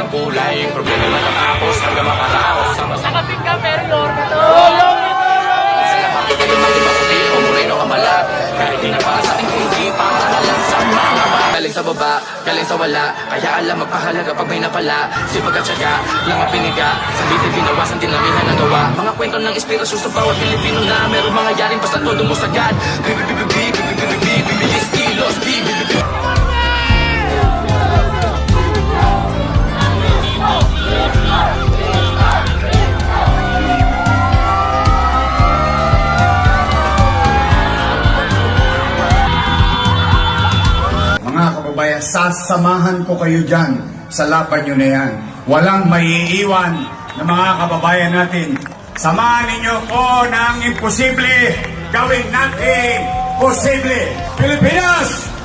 kulay. Problema matatapos hanggang makaraos. Sakapin ka pero yorga to. Sa lahat ito yung mga maputi o moreno o malat. Kahit di na para sa ating hindi para na lang sa mga ba. Galing sa baba, galing sa wala. Kaya alam magpahalaga pag may napala. Sipag at syaga, lang ang piniga. Sabitin binawasan dinamihan ng gawa. Mga kwento ng inspirasyon sa bawat Pilipino na meron mga yaring basta todo mo sagad. Bibilis kilos, bibilis. Mga kababayan, sasamahan ko kayo dyan sa laban nyo na yan. Walang maiiwan na mga kababayan natin. Samahan ninyo ko ng imposible, gawin natin posible. Pilipinas!